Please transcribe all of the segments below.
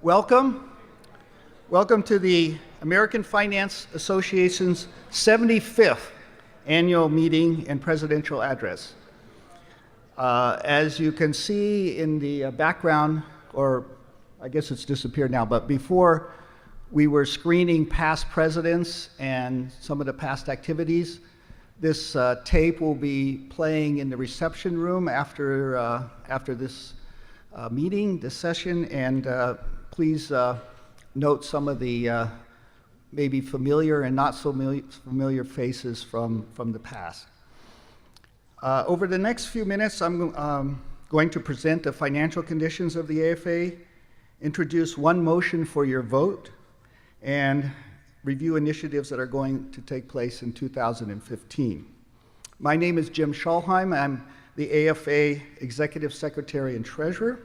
Welcome. Welcome to the American Finance Association's 75th annual meeting and presidential address. As you can see in the background, or I guess it's disappeared now, but before we were screening past presidents and some of the past activities. This tape will be playing in the reception room after this meeting, this session, and please note some of the maybe familiar and not so familiar faces from the past. Over the next few minutes, I'm going to present the financial conditions of the AFA, introduce one motion for your vote, and review initiatives that are going to take place in 2015. My name is Jim Schulheim. I'm the AFA Executive Secretary and Treasurer.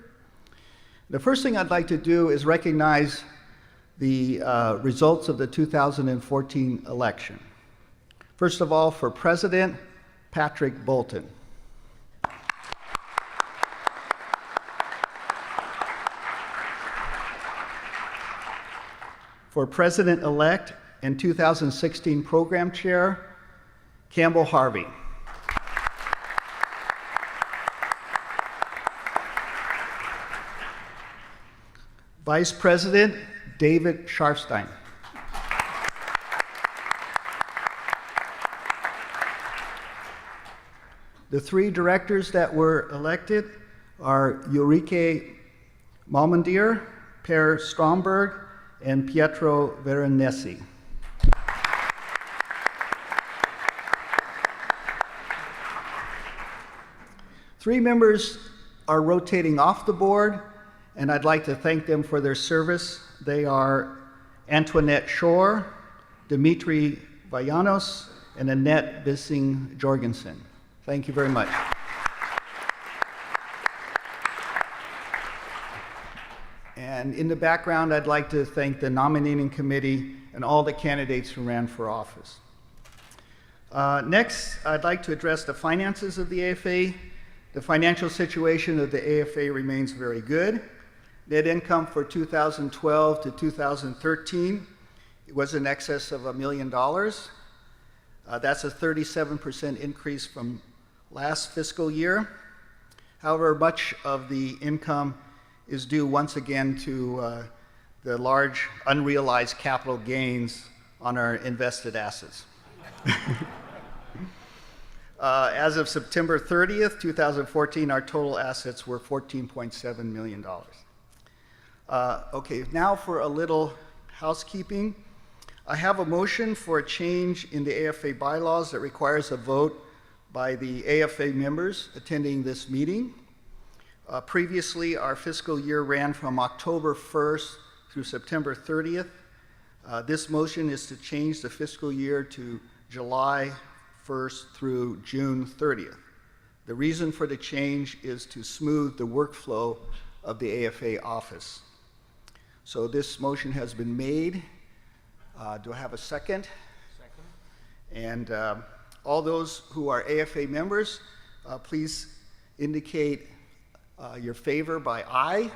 The first thing I'd like to do is recognize the results of the 2014 election. First of all, for President, Patrick Bolton. For President-elect and 2016 Program Chair, Campbell Harvey. Vice President, David Sharfstein. The three directors that were elected are Ulrike Malmendier, Per Stromberg, and Pietro Veronesi. Three members are rotating off the board, and I'd like to thank them for their service. They are Antoinette Shore, Dimitri Vayanos, and Annette Bissing-Jorgensen. Thank you very much. And in the background, I'd like to thank the nominating committee and all the candidates who ran for office. Next, I'd like to address the finances of the AFA. The financial situation of the AFA remains very good. Net income for 2012 to 2013 was in excess of $1 million. That's a 37% increase from last fiscal year. However, much of the income is due once again to the large unrealized capital gains on our invested assets. As of September 30th, 2014, our total assets were $14.7 million. Okay, now for a little housekeeping. I have a motion for a change in the AFA bylaws that requires a vote by the AFA members attending this meeting. Previously, our fiscal year ran from October 1st through September 30th. This motion is to change the fiscal year to July 1st through June 30th. The reason for the change is to smooth the workflow of the AFA office. So this motion has been made. Do I have a second? Second. And all those who are AFA members, please indicate your favor by aye.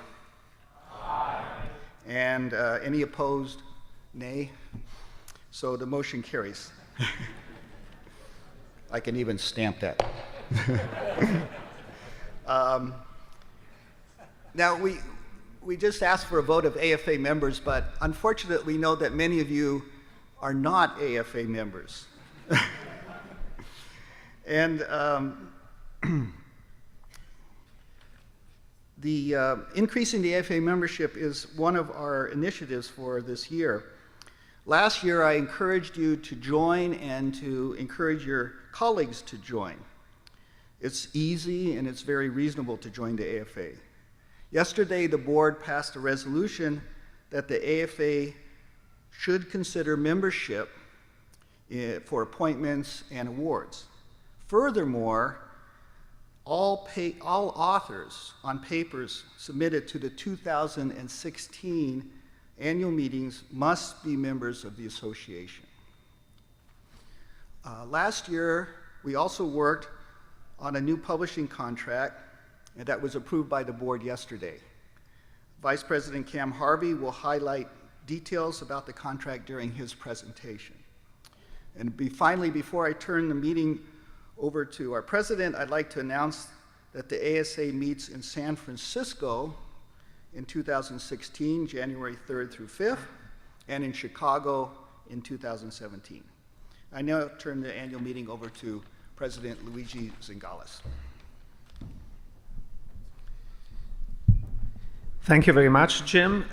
Aye. And any opposed, nay. So the motion carries. I can even stamp that. Now, we just asked for a vote of AFA members, but unfortunately we know that many of you are not AFA members. And the increasing the AFA membership is one of our initiatives for this year. Last year, I encouraged you to join and to encourage your colleagues to join. It's easy and it's very reasonable to join the AFA. Yesterday, the board passed a resolution that the AFA should consider membership for appointments and awards. Furthermore, all authors on papers submitted to the 2016 annual meetings must be members of the association. Last year, we also worked on a new publishing contract and that was approved by the board yesterday. Vice President Cam Harvey will highlight details about the contract during his presentation. And finally, before I turn the meeting over to our president, I'd like to announce that the ASA meets in San Francisco in 2016, January 3rd through 5th, and in Chicago in 2017. I now turn the annual meeting over to President Luigi Zingales. Thank you very much, Jim.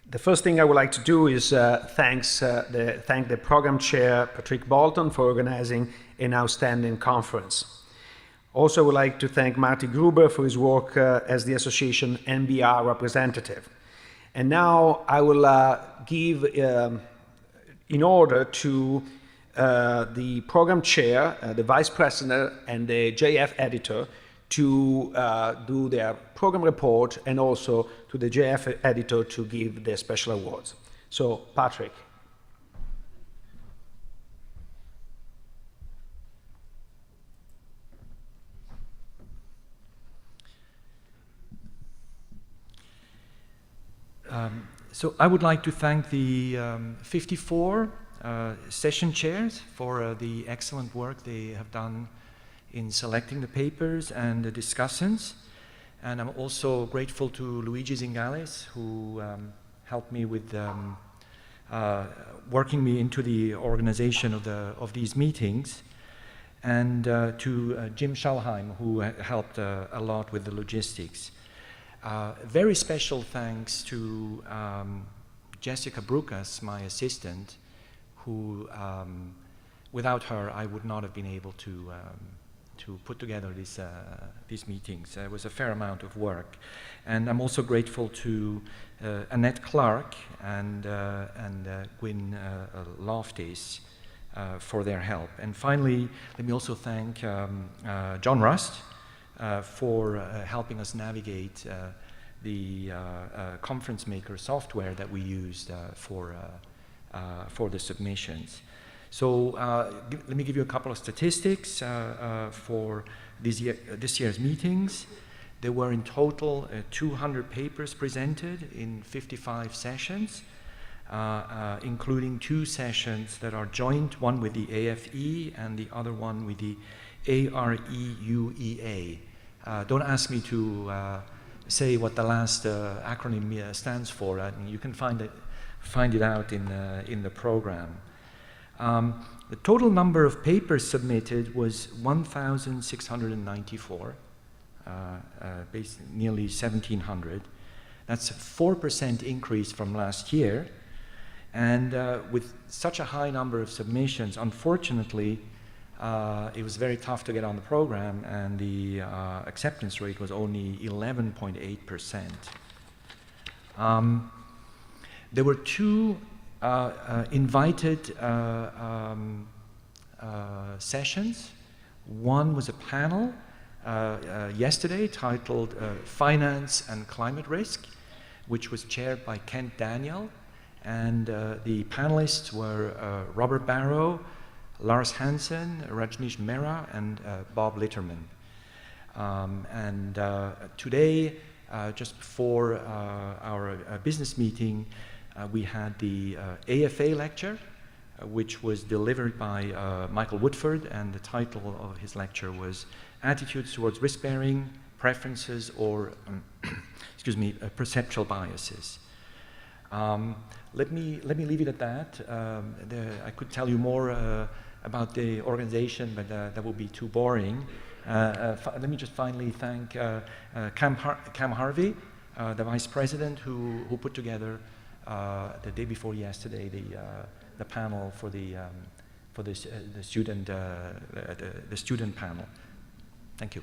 The first thing I would like to do is thank the program chair, Patrick Bolton, for organizing an outstanding conference. Also, I would like to thank Marty Gruber for his work as the association NBR representative. And now I will give, in order to the program chair, the vice president, and the JF editor to do their program report, and also to the JF editor to give their special awards. So, Patrick. So I would like to thank the 54 session chairs for the excellent work they have done in selecting the papers and the discussants. And I'm also grateful to Luigi Zingales, who helped me with working me into the organization of these meetings, and to Jim Schalheim, who helped a lot with the logistics. Very special thanks to Jessica Brukas, my assistant, who, without her, I would not have been able to put together these meetings. It was a fair amount of work. And I'm also grateful to Annette Clark and Gwyn Loftis for their help. And finally, let me also thank John Rust for helping us navigate the conference maker software that we used for the submissions. So let me give you a couple of statistics for this year's meetings. There were in total 200 papers presented in 55 sessions, including 2 sessions that are joint, one with the AFE and the other one with the AREUEA. Don't ask me to say what the last acronym stands for. I mean, you can find it out in the program. The total number of papers submitted was 1,694, nearly 1,700. That's a 4% increase from last year. And with such a high number of submissions, unfortunately, it was very tough to get on the program, and the acceptance rate was only 11.8%. There were 2 invited sessions. One was a panel yesterday titled Finance and Climate Risk, which was chaired by Kent Daniel, and the panelists were Robert Barrow, Lars Hansen, Rajneesh Mehra, and Bob Litterman. Today, just before our business meeting, we had the AFA lecture, which was delivered by Michael Woodford, and the title of his lecture was Attitudes Towards Risk-Bearing, Preferences, or Perceptual Biases. Let me leave it at that. I could tell you more about the organization, but that would be too boring. Let me just finally thank Cam Harvey, the vice president, who put together the day before yesterday the panel for the student panel. Thank you.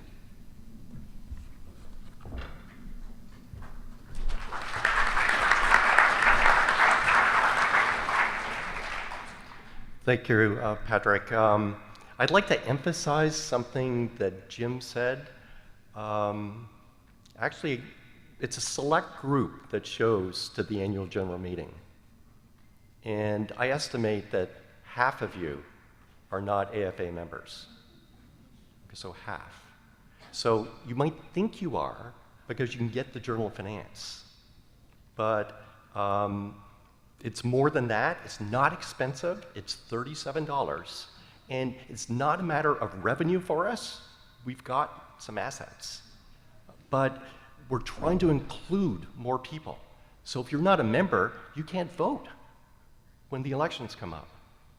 Thank you, Patrick. I'd like to emphasize something that Jim said. Actually, it's a select group that shows to the annual general meeting. And I estimate that half of you are not AFA members. So half. So you might think you are, because you can get the Journal of Finance. But it's more than that. It's not expensive. It's $37. And it's not a matter of revenue for us. We've got some assets. But we're trying to include more people. So if you're not a member, you can't vote when the elections come up.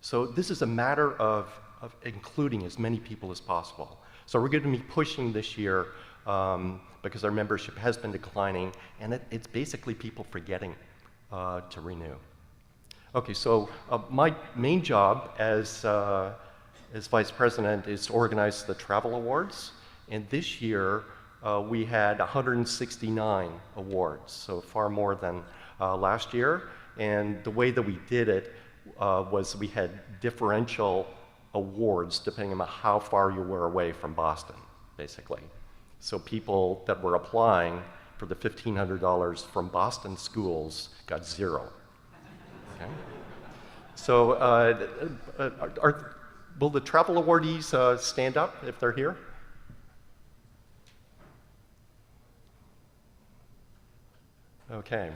So this is a matter of including as many people as possible. So we're going to be pushing this year because our membership has been declining, and it's basically people forgetting to renew. Okay, so my main job as vice president is to organize the travel awards, and this year we had 169 awards, so far more than last year. And the way that we did it was we had differential awards depending on how far you were away from Boston, basically. So people that were applying for the $1,500 from Boston schools got 0. Okay? So will the travel awardees stand up if they're here? Okay.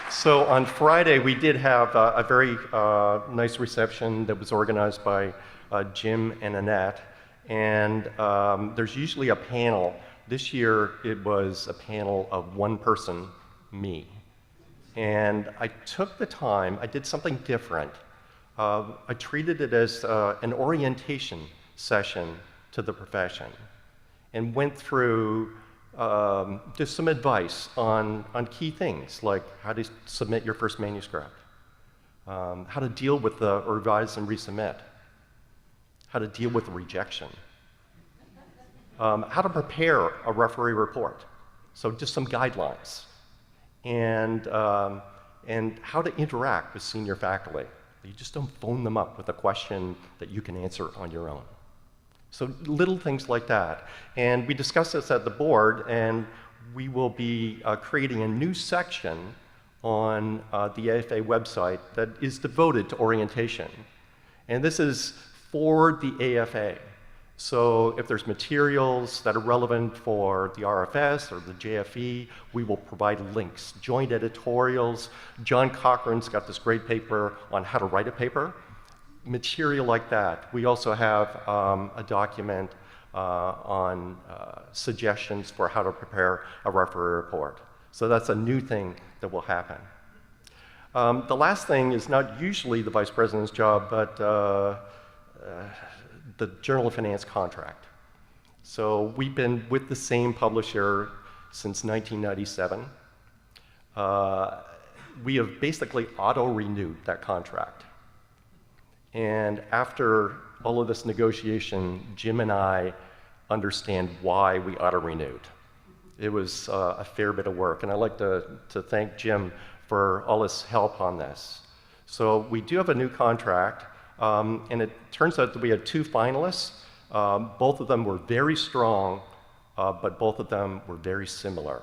So on Friday, we did have a very nice reception that was organized by Jim and Annette. And there's usually a panel. This year, it was a panel of one person, me. And I took the time, I did something different. I treated it as an orientation session to the profession and went through just some advice on key things like how to submit your first manuscript, how to deal with the revise and resubmit, how to deal with rejection, how to prepare a referee report. So just some guidelines, and how to interact with senior faculty. You just don't phone them up with a question that you can answer on your own. So little things like that. And we discussed this at the board, and we will be creating a new section on the AFA website that is devoted to orientation. And this is for the AFA. So if there's materials that are relevant for the RFS or the JFE, we will provide links, joint editorials. John Cochran's got this great paper on how to write a paper. Material like that. We also have a document on suggestions for how to prepare a referee report. So that's a new thing that will happen. The last thing is not usually the vice president's job, but the Journal of Finance contract. So we've been with the same publisher since 1997. We have basically auto-renewed that contract. And after all of this negotiation, Jim and I understand why we auto-renewed. It was a fair bit of work, and I'd like to thank Jim for all his help on this. So we do have a new contract, and it turns out that we had 2 finalists. Both of them were very strong, but both of them were very similar,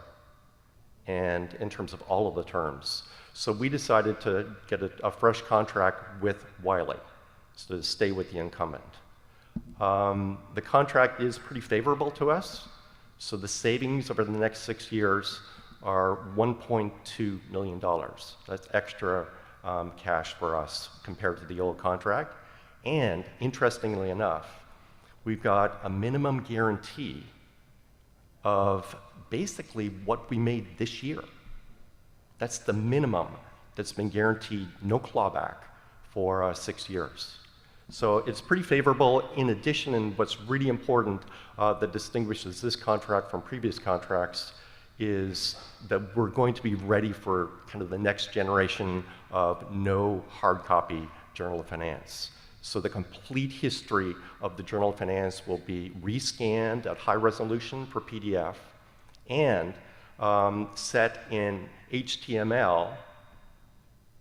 and in terms of all of the terms. So we decided to get a fresh contract with Wiley, so to stay with the incumbent. The contract is pretty favorable to us, so the savings over the next 6 years are $1.2 million. That's extra cash for us compared to the old contract. And interestingly enough, we've got a minimum guarantee of basically what we made this year. That's the minimum that's been guaranteed, no clawback, for 6 years. So it's pretty favorable. In addition, and what's really important that distinguishes this contract from previous contracts is that we're going to be ready for kind of the next generation of no hard copy Journal of Finance. So the complete history of the Journal of Finance will be rescanned at high resolution for PDF and set in HTML,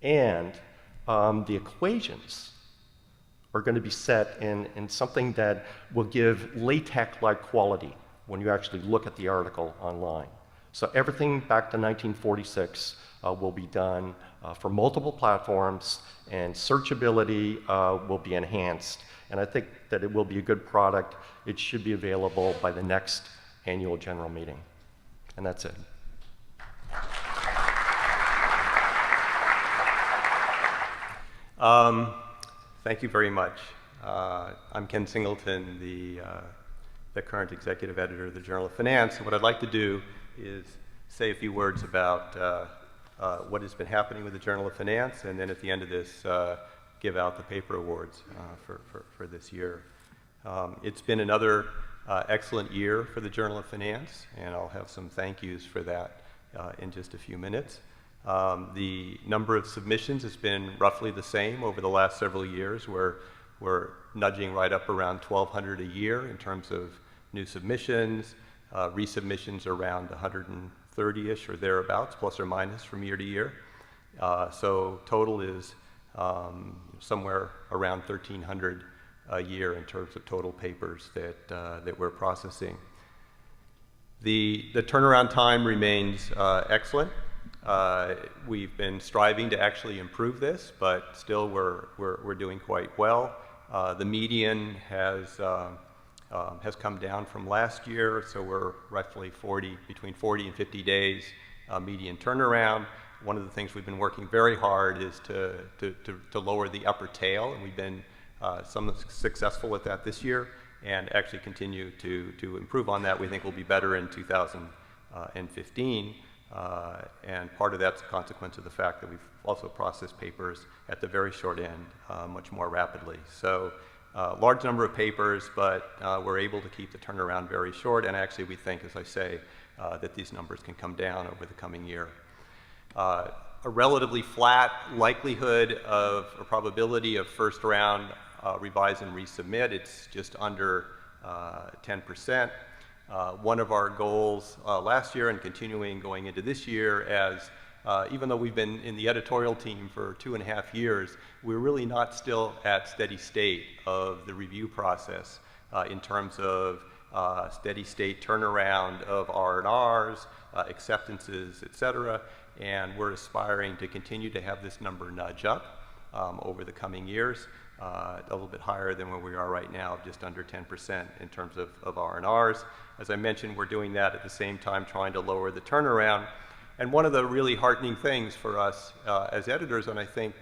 and the equations are going to be set in something that will give LaTeX-like quality when you actually look at the article online. So everything back to 1946 will be done for multiple platforms, and searchability will be enhanced. And I think that it will be a good product. It should be available by the next annual general meeting. And that's it. Thank you very much. I'm Ken Singleton, the current executive editor of the Journal of Finance. And what I'd like to do is say a few words about what has been happening with the Journal of Finance, and then at the end of this, give out the paper awards for this year. It's been another excellent year for the Journal of Finance, and I'll have some thank yous for that in just a few minutes. The number of submissions has been roughly the same over the last several years. We're nudging right up around 1,200 a year in terms of new submissions. Resubmissions around 130-ish or thereabouts, plus or minus from year to year. So total is somewhere around 1,300 a year in terms of total papers that we're processing. The turnaround time remains excellent. We've been striving to actually improve this, but still we're doing quite well. The median has come down from last year, so we're roughly between 40 and 50 days median turnaround. One of the things we've been working very hard is to lower the upper tail, and we've been somewhat successful at that this year, and actually continue to improve on that. We think we'll be better in 2015. And part of that's a consequence of the fact that we've also processed papers at the very short end much more rapidly. So large number of papers, but we're able to keep the turnaround very short, and actually we think, as I say, that these numbers can come down over the coming year. A relatively flat likelihood of, or probability of first round revise and resubmit. It's just under 10%. One of our goals last year and continuing going into this year, as even though we've been in the editorial team for 2.5 years, we're really not still at steady state of the review process in terms of steady state turnaround of R&Rs, acceptances, et cetera. And we're aspiring to continue to have this number nudge up over the coming years, a little bit higher than where we are right now, just under 10% in terms of R&Rs. As I mentioned, we're doing that at the same time trying to lower the turnaround. And one of the really heartening things for us as editors, and I think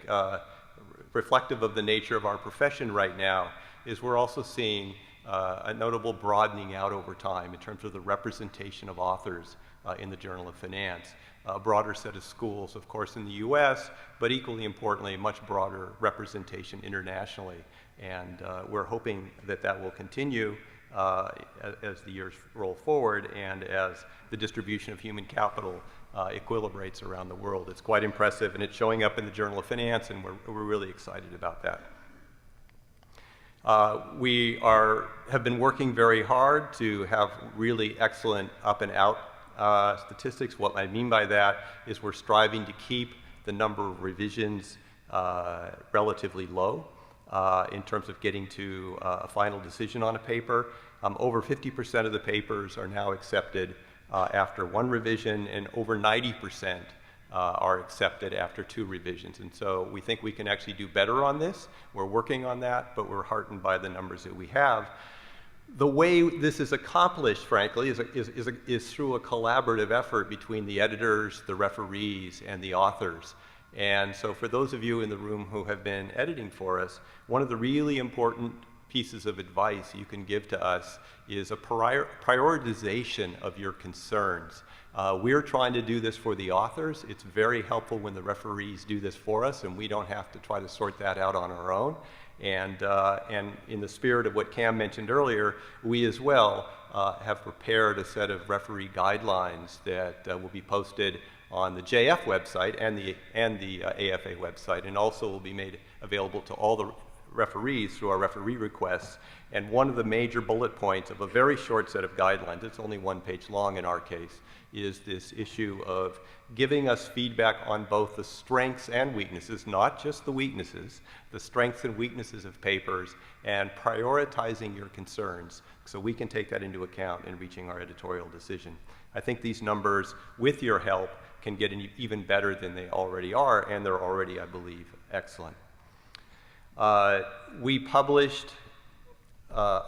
reflective of the nature of our profession right now, is we're also seeing a notable broadening out over time in terms of the representation of authors in the Journal of Finance. A broader set of schools, of course, in the US, but equally importantly, much broader representation internationally. And we're hoping that that will continue as the years roll forward and as the distribution of human capital equilibrates around the world. It's quite impressive, and it's showing up in the Journal of Finance, and we're really excited about that. We have been working very hard to have really excellent up and out statistics. What I mean by that is we're striving to keep the number of revisions relatively low in terms of getting to a final decision on a paper. Over 50% of the papers are now accepted after one revision, and over 90% are accepted after 2 revisions. And so we think we can actually do better on this. We're working on that, but we're heartened by the numbers that we have. The way this is accomplished, frankly, is through a collaborative effort between the editors, the referees, and the authors. And so for those of you in the room who have been editing for us, one of the really important pieces of advice you can give to us is a prioritization of your concerns. We're trying to do this for the authors. It's very helpful when the referees do this for us, and we don't have to try to sort that out on our own. And in the spirit of what Cam mentioned earlier, we as well have prepared a set of referee guidelines that will be posted on the JF website and the AFA website, and also will be made available to all the referees through our referee requests. And one of the major bullet points of a very short set of guidelines, it's only 1 page long in our case, is this issue of giving us feedback on both the strengths and weaknesses, not just the weaknesses, the strengths and weaknesses of papers, and prioritizing your concerns so we can take that into account in reaching our editorial decision. I think these numbers, with your help, can get even better than they already are, and they're already, I believe, excellent. We published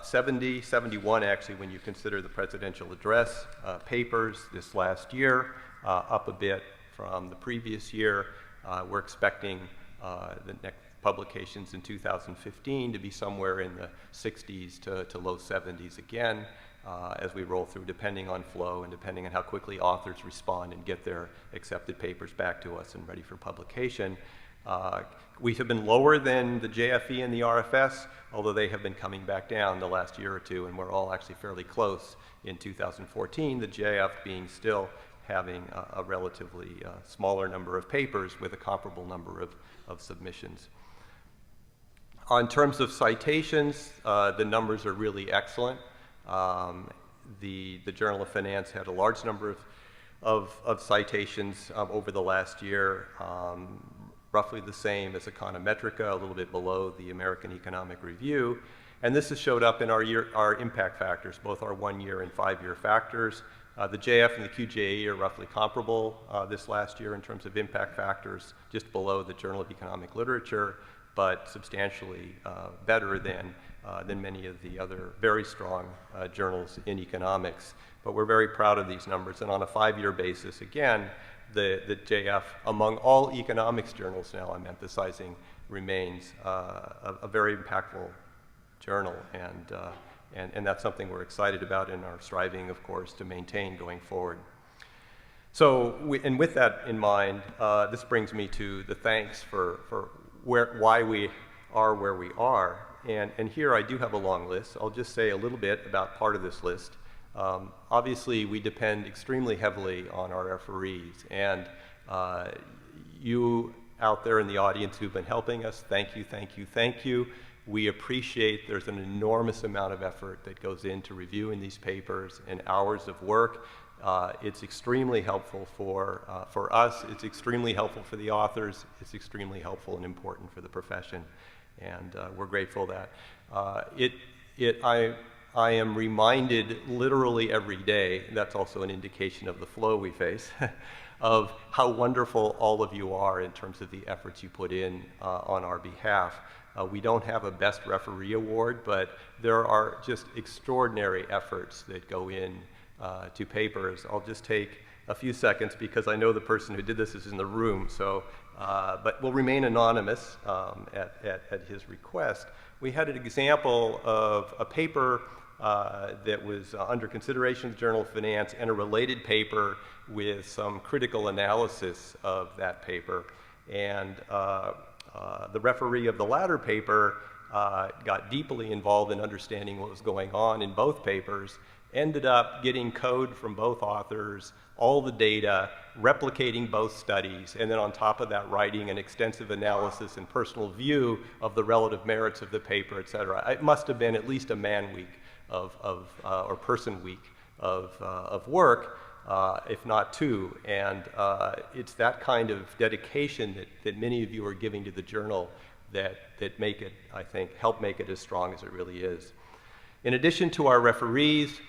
71 actually when you consider the presidential address papers this last year, up a bit from the previous year. We're expecting the next publications in 2015 to be somewhere in the 60s to low 70s again, as we roll through, depending on flow and depending on how quickly authors respond and get their accepted papers back to us and ready for publication. We have been lower than the JFE and the RFS, although they have been coming back down the last year or two, and we're all actually fairly close in 2014, the JF being still having a relatively smaller number of papers with a comparable number of submissions. In terms of citations, the numbers are really excellent. The Journal of Finance had a large number of citations over the last year, roughly the same as Econometrica, a little bit below the American Economic Review. And this has showed up in our impact factors, both our 1-year and 5-year factors. The JF and the QJE are roughly comparable this last year in terms of impact factors, just below the Journal of Economic Literature, but substantially better than many of the other very strong journals in economics. But we're very proud of these numbers. And on a 5-year basis, again, the JF, among all economics journals now, I'm emphasizing, remains a very impactful journal. And that's something we're excited about and are striving, of course, to maintain going forward. So, and with that in mind, this brings me to the thanks for why we are where we are. And here I do have a long list. I'll just say a little bit about part of this list. Obviously, we depend extremely heavily on our referees, and you out there in the audience who've been helping us, thank you, thank you, thank you. We appreciate there's an enormous amount of effort that goes into reviewing these papers and hours of work. It's extremely helpful for us, it's extremely helpful for the authors, it's extremely helpful and important for the profession, and we're grateful that I am reminded literally every day, that's also an indication of the flow we face, of how wonderful all of you are in terms of the efforts you put in on our behalf. We don't have a Best Referee Award, but there are just extraordinary efforts that go in to papers. I'll just take a few seconds because I know the person who did this is in the room, so, but will remain anonymous at his request. We had an example of a paper that was under consideration in the Journal of Finance and a related paper with some critical analysis of that paper. And the referee of the latter paper got deeply involved in understanding what was going on in both papers, ended up getting code from both authors, all the data, replicating both studies, and then on top of that writing an extensive analysis and personal view of the relative merits of the paper, et cetera. It must have been at least a man week or person week of work, if not two. And it's that kind of dedication that many of you are giving to the journal that make it, I think, help make it as strong as it really is. In addition to our referees,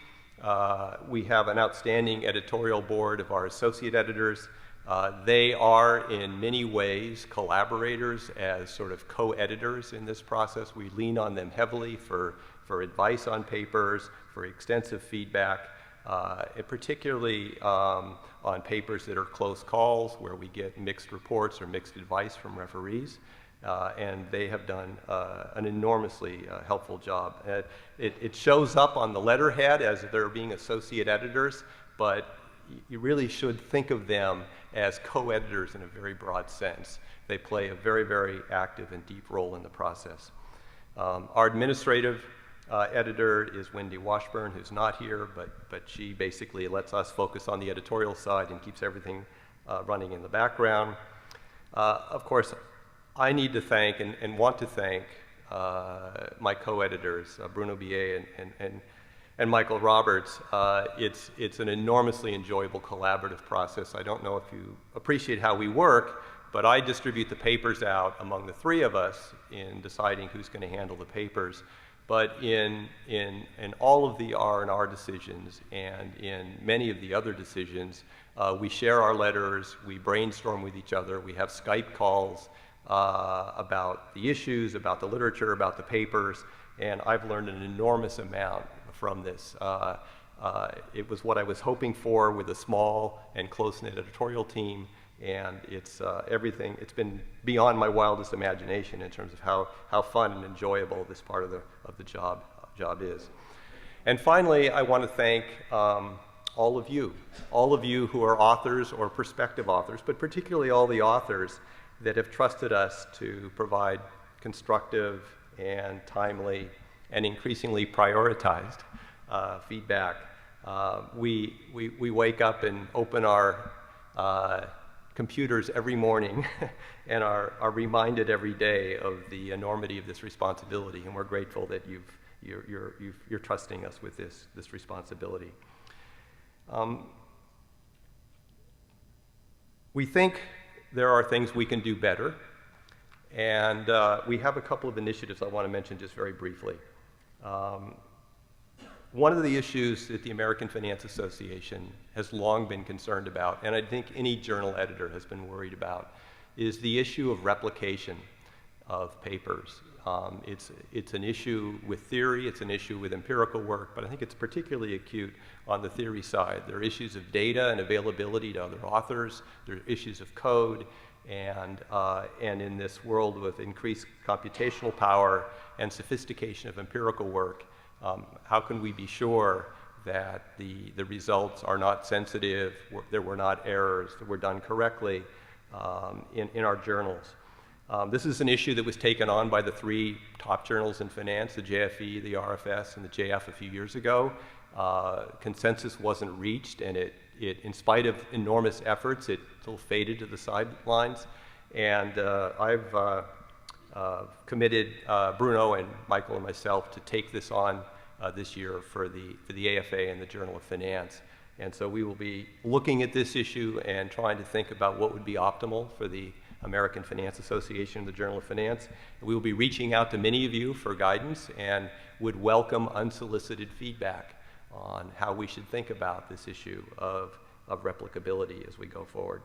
we have an outstanding editorial board of our associate editors. They are in many ways collaborators as sort of co-editors in this process. We lean on them heavily for advice on papers, for extensive feedback, and particularly on papers that are close calls where we get mixed reports or mixed advice from referees. And they have done an enormously helpful job. It shows up on the letterhead as they're being associate editors, but you really should think of them as co-editors in a very broad sense. They play a very, very active and deep role in the process. Our administrative editor is Wendy Washburn, who's not here, but she basically lets us focus on the editorial side and keeps everything running in the background. Of course, I need to thank and want to thank my co-editors, Bruno Billet and Michael Roberts. It's an enormously enjoyable collaborative process. I don't know if you appreciate how we work, but I distribute the papers out among the three of us in deciding who's going to handle the papers. But in all of the R&R decisions and in many of the other decisions, We share our letters, we brainstorm with each other, we have Skype calls about the issues, about the literature, about the papers, and I've learned an enormous amount from this. It was what I was hoping for with a small and close-knit editorial team, and it's everything. It's been beyond my wildest imagination in terms of how fun and enjoyable this part of the job is. And finally, I want to thank all of you who are authors or prospective authors, but particularly all the authors that have trusted us to provide constructive and timely and increasingly prioritized feedback. We wake up and open our computers every morning and are reminded every day of the enormity of this responsibility, and we're grateful that you're trusting us with this responsibility. We think there are things we can do better, and we have a couple of initiatives I want to mention just very briefly. One of the issues that the American Finance Association has long been concerned about, and I think any journal editor has been worried about, is the issue of replication of papers. It's an issue with theory, it's an issue with empirical work, but I think it's particularly acute on the theory side. There are issues of data and availability to other authors, there are issues of code, and in this world with increased computational power and sophistication of empirical work, how can we be sure that the results are not sensitive, there were not errors, that were done correctly in our journals? This is an issue that was taken on by the three top journals in finance, the JFE, the RFS, and the JF a few years ago. Consensus wasn't reached, and it in spite of enormous efforts, it still faded to the sidelines. And I've committed Bruno and Michael and myself to take this on this year for the AFA and the Journal of Finance. And so we will be looking at this issue and trying to think about what would be optimal for the American Finance Association and the Journal of Finance. And we will be reaching out to many of you for guidance and would welcome unsolicited feedback on how we should think about this issue of replicability as we go forward.